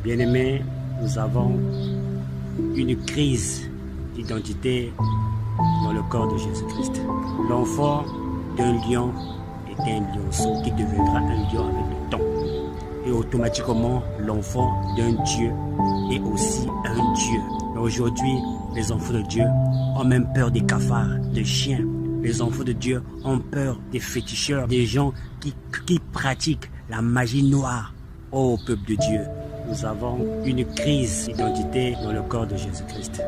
Bien-aimés, nous avons une crise d'identité dans le corps de Jésus-Christ. L'enfant d'un lion est un lionceau qui deviendra un lion avec le temps. Et automatiquement, l'enfant d'un Dieu est aussi un Dieu. Mais aujourd'hui, les enfants de Dieu ont même peur des cafards, des chiens. Les enfants de Dieu ont peur des féticheurs, des gens qui pratiquent la magie noire. Ô peuple de Dieu, nous avons une crise d'identité dans le corps de Jésus-Christ.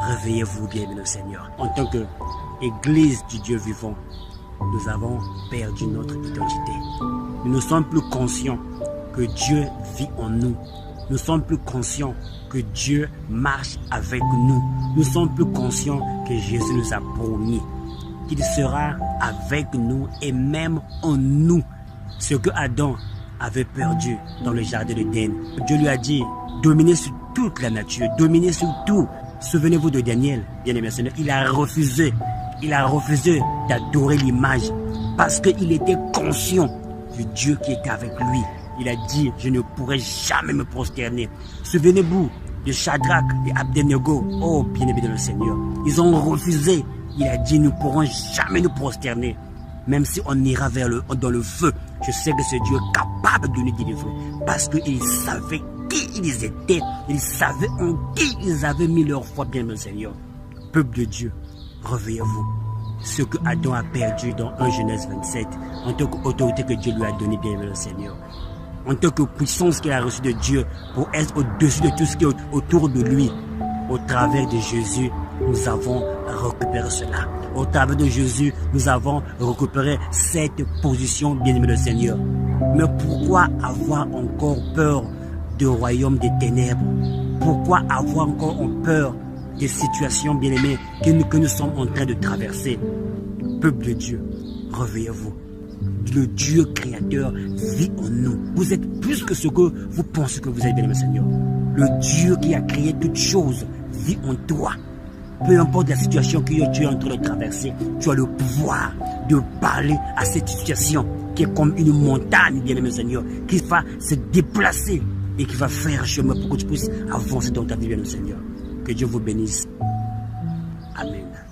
Réveillez-vous, bien-aimés au Seigneur. En tant qu'Église du Dieu vivant, nous avons perdu notre identité. Nous ne sommes plus conscients que Dieu vit en nous. Nous ne sommes plus conscients que Dieu marche avec nous. Nous ne sommes plus conscients que Jésus nous a promis qu'il sera avec nous et même en nous. Ce que Adam avait perdu dans le jardin d'Éden. Dieu lui a dit, dominez sur toute la nature, dominez sur tout. Souvenez-vous de Daniel, bien-aimé Seigneur, il a refusé d'adorer l'image parce qu'il était conscient du Dieu qui était avec lui. Il a dit, je ne pourrai jamais me prosterner. Souvenez-vous de Shadrach et Abednego, oh bien-aimé dans le Seigneur. Ils ont refusé. Il a dit, nous ne pourrons jamais nous prosterner. Même si on ira dans le feu, je sais que ce Dieu est capable de nous délivrer. Parce qu'il savait qui ils étaient. Il savait en qui ils avaient mis leur foi, bien le Seigneur. Peuple de Dieu, réveillez-vous. Ce que Adam a perdu dans 1 Genèse 27, en tant qu'autorité que Dieu lui a donnée, bien le Seigneur. En tant que puissance qu'il a reçue de Dieu pour être au-dessus de tout ce qui est autour de lui. Au travers de Jésus, nous avons récupéré cela. Au travers de Jésus, nous avons récupéré cette position, bien-aimé le Seigneur. Mais pourquoi avoir encore peur du royaume des ténèbres? Pourquoi avoir encore peur des situations, bien-aimées, que nous sommes en train de traverser? Peuple de Dieu, réveillez-vous. Le Dieu créateur vit en nous. Vous êtes plus que ce que vous pensez que vous êtes, bien-aimé Seigneur. Le Dieu qui a créé toutes choses vit en toi. Peu importe la situation que tu es en train de traverser, tu as le pouvoir de parler à cette situation qui est comme une montagne, bien-aimé Seigneur, qui va se déplacer et qui va faire chemin pour que tu puisses avancer dans ta vie, bien-aimé Seigneur. Que Dieu vous bénisse. Amen.